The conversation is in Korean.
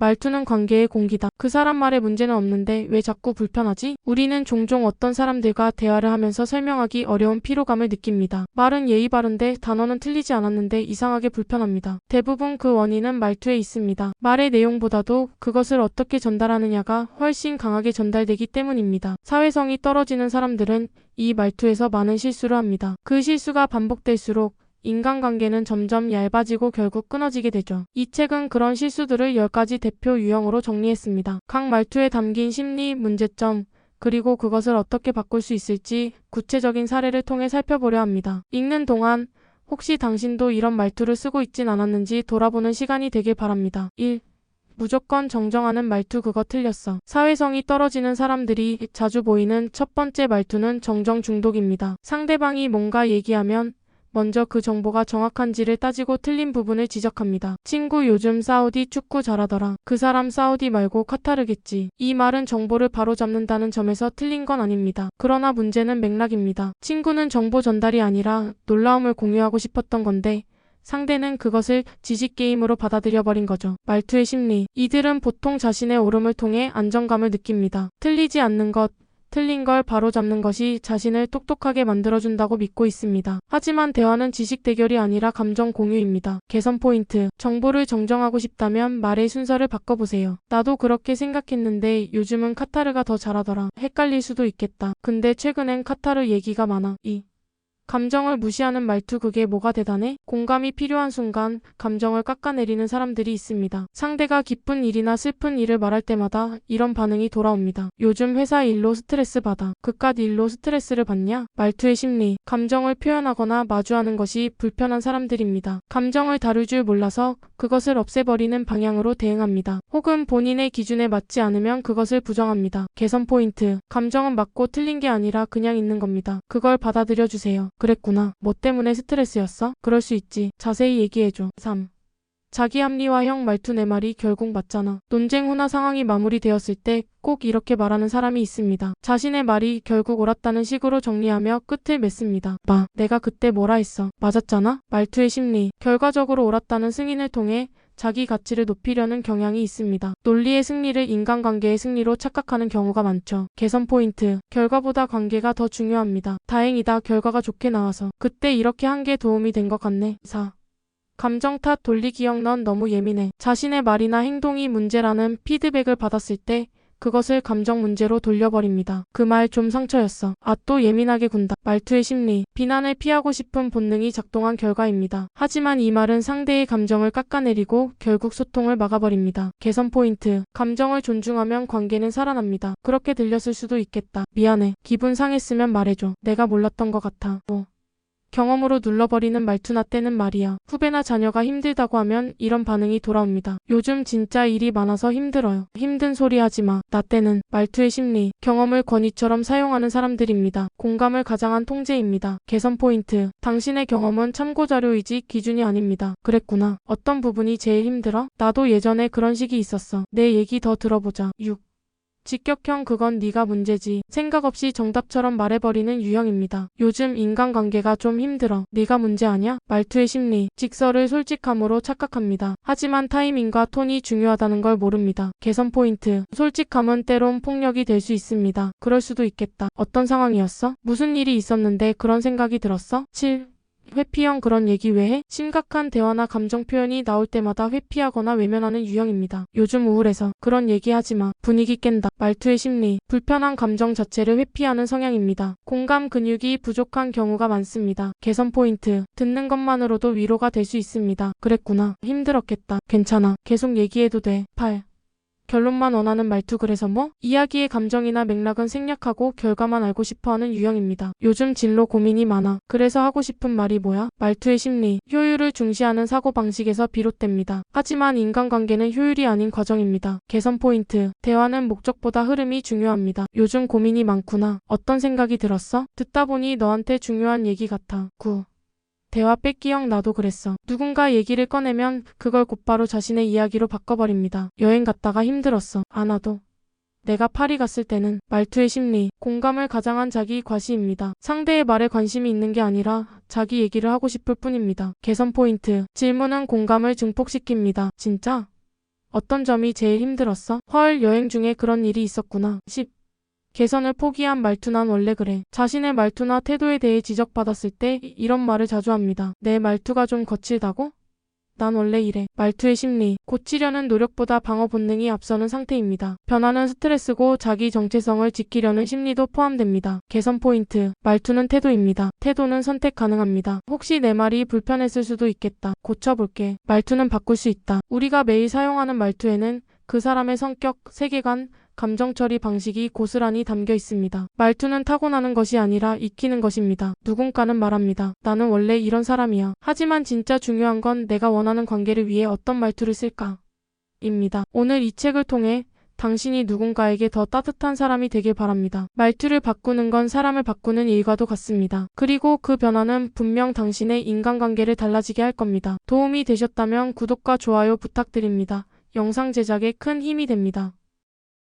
말투는 관계의 공기다. 그 사람 말에 문제는 없는데 왜 자꾸 불편하지? 우리는 종종 어떤 사람들과 대화를 하면서 설명하기 어려운 피로감을 느낍니다. 말은 예의 바른데 단어는 틀리지 않았는데 이상하게 불편합니다. 대부분 그 원인은 말투에 있습니다. 말의 내용보다도 그것을 어떻게 전달하느냐가 훨씬 강하게 전달되기 때문입니다. 사회성이 떨어지는 사람들은 이 말투에서 많은 실수를 합니다. 그 실수가 반복될수록 인간관계는 점점 얇아지고 결국 끊어지게 되죠. 이 책은 그런 실수들을 10가지 대표 유형으로 정리했습니다. 각 말투에 담긴 심리, 문제점, 그리고 그것을 어떻게 바꿀 수 있을지 구체적인 사례를 통해 살펴보려 합니다. 읽는 동안 혹시 당신도 이런 말투를 쓰고 있진 않았는지 돌아보는 시간이 되길 바랍니다. 1. 무조건 정정하는 말투 그거 틀렸어. 사회성이 떨어지는 사람들이 자주 보이는 첫 번째 말투는 정정 중독입니다. 상대방이 뭔가 얘기하면 먼저 그 정보가 정확한지를 따지고 틀린 부분을 지적합니다. 친구 요즘 사우디 축구 잘하더라. 그 사람 사우디 말고 카타르겠지. 이 말은 정보를 바로잡는다는 점에서 틀린 건 아닙니다. 그러나 문제는 맥락입니다. 친구는 정보 전달이 아니라 놀라움을 공유하고 싶었던 건데 상대는 그것을 지식게임으로 받아들여버린 거죠. 말투의 심리. 이들은 보통 자신의 옳음을 통해 안정감을 느낍니다. 틀리지 않는 것, 틀린 걸 바로잡는 것이 자신을 똑똑하게 만들어준다고 믿고 있습니다. 하지만 대화는 지식 대결이 아니라 감정 공유입니다. 개선 포인트. 정보를 정정하고 싶다면 말의 순서를 바꿔보세요. 나도 그렇게 생각했는데 요즘은 카타르가 더 잘하더라. 헷갈릴 수도 있겠다. 근데 최근엔 카타르 얘기가 많아. 2. 감정을 무시하는 말투 그게 뭐가 대단해? 공감이 필요한 순간 감정을 깎아내리는 사람들이 있습니다. 상대가 기쁜 일이나 슬픈 일을 말할 때마다 이런 반응이 돌아옵니다. 요즘 회사 일로 스트레스 받아. 그깟 일로 스트레스를 받냐? 말투의 심리. 감정을 표현하거나 마주하는 것이 불편한 사람들입니다. 감정을 다룰 줄 몰라서 그것을 없애버리는 방향으로 대응합니다. 혹은 본인의 기준에 맞지 않으면 그것을 부정합니다. 개선 포인트. 감정은 맞고 틀린 게 아니라 그냥 있는 겁니다. 그걸 받아들여 주세요. 그랬구나. 뭐 때문에 스트레스였어? 그럴 수 있지. 자세히 얘기해줘. 3. 자기 합리화형 말투 내 말이 결국 맞잖아. 논쟁 후나 상황이 마무리되었을 때 꼭 이렇게 말하는 사람이 있습니다. 자신의 말이 결국 옳았다는 식으로 정리하며 끝을 맺습니다. 내가 그때 뭐라 했어? 맞았잖아? 말투의 심리. 결과적으로 옳았다는 승인을 통해 자기 가치를 높이려는 경향이 있습니다. 논리의 승리를 인간관계의 승리로 착각하는 경우가 많죠. 개선 포인트. 결과보다 관계가 더 중요합니다. 다행이다. 결과가 좋게 나와서. 그때 이렇게 한 게 도움이 된 것 같네. 4. 감정 탓 돌리기형 넌 너무 예민해. 자신의 말이나 행동이 문제라는 피드백을 받았을 때 그것을 감정 문제로 돌려버립니다. 그 말 좀 상처였어. 또 예민하게 군다. 말투의 심리. 비난을 피하고 싶은 본능이 작동한 결과입니다. 하지만 이 말은 상대의 감정을 깎아내리고 결국 소통을 막아버립니다. 개선 포인트. 감정을 존중하면 관계는 살아납니다. 그렇게 들렸을 수도 있겠다. 미안해. 기분 상했으면 말해줘. 내가 몰랐던 것 같아. 경험으로 눌러버리는 말투나 때는 말이야. 후배나 자녀가 힘들다고 하면 이런 반응이 돌아옵니다. 요즘 진짜 일이 많아서 힘들어요. 힘든 소리 하지 마. 나 때는. 말투의 심리. 경험을 권위처럼 사용하는 사람들입니다. 공감을 가장한 통제입니다. 개선 포인트. 당신의 경험은 참고자료이지 기준이 아닙니다. 그랬구나. 어떤 부분이 제일 힘들어? 나도 예전에 그런 시기 있었어. 내 얘기 더 들어보자. 6. 직격형 그건 네가 문제지. 생각 없이 정답처럼 말해버리는 유형입니다. 요즘 인간관계가 좀 힘들어. 네가 문제 아냐? 말투의 심리. 직설을 솔직함으로 착각합니다. 하지만 타이밍과 톤이 중요하다는 걸 모릅니다. 개선 포인트. 솔직함은 때론 폭력이 될 수 있습니다. 그럴 수도 있겠다. 어떤 상황이었어? 무슨 일이 있었는데 그런 생각이 들었어? 7. 회피형 그런 얘기 왜 해? 심각한 대화나 감정 표현이 나올 때마다 회피하거나 외면하는 유형입니다. 요즘 우울해서 그런 얘기 하지 마. 분위기 깬다. 말투의 심리. 불편한 감정 자체를 회피하는 성향입니다. 공감 근육이 부족한 경우가 많습니다. 개선 포인트. 듣는 것만으로도 위로가 될 수 있습니다. 그랬구나. 힘들었겠다. 괜찮아. 계속 얘기해도 돼. 8. 결론만 원하는 말투 그래서 뭐? 이야기의 감정이나 맥락은 생략하고 결과만 알고 싶어하는 유형입니다. 요즘 진로 고민이 많아. 그래서 하고 싶은 말이 뭐야? 말투의 심리. 효율을 중시하는 사고방식에서 비롯됩니다. 하지만 인간관계는 효율이 아닌 과정입니다. 개선 포인트. 대화는 목적보다 흐름이 중요합니다. 요즘 고민이 많구나. 어떤 생각이 들었어? 듣다 보니 너한테 중요한 얘기 같아. 9. 대화 뺏기형 나도 그랬어. 누군가 얘기를 꺼내면 그걸 곧바로 자신의 이야기로 바꿔버립니다. 여행 갔다가 힘들었어. 나도. 내가 파리 갔을 때는. 말투의 심리. 공감을 가장한 자기 과시입니다. 상대의 말에 관심이 있는 게 아니라 자기 얘기를 하고 싶을 뿐입니다. 개선 포인트. 질문은 공감을 증폭시킵니다. 진짜? 어떤 점이 제일 힘들었어? 헐, 여행 중에 그런 일이 있었구나. 10. 개선을 포기한 말투. 난 원래 그래. 자신의 말투나 태도에 대해 지적받았을 때 이런 말을 자주 합니다. 내 말투가 좀 거칠다고? 난 원래 이래. 말투의 심리. 고치려는 노력보다 방어 본능이 앞서는 상태입니다. 변화는 스트레스고 자기 정체성을 지키려는 심리도 포함됩니다. 개선 포인트. 말투는 태도입니다. 태도는 선택 가능합니다. 혹시 내 말이 불편했을 수도 있겠다. 고쳐볼게. 말투는 바꿀 수 있다. 우리가 매일 사용하는 말투에는 그 사람의 성격, 세계관, 감정 처리 방식이 고스란히 담겨 있습니다. 말투는 타고나는 것이 아니라 익히는 것입니다. 누군가는 말합니다. 나는 원래 이런 사람이야. 하지만 진짜 중요한 건 내가 원하는 관계를 위해 어떤 말투를 쓸까? 입니다. 오늘 이 책을 통해 당신이 누군가에게 더 따뜻한 사람이 되길 바랍니다. 말투를 바꾸는 건 사람을 바꾸는 일과도 같습니다. 그리고 그 변화는 분명 당신의 인간관계를 달라지게 할 겁니다. 도움이 되셨다면 구독과 좋아요 부탁드립니다. 영상 제작에 큰 힘이 됩니다.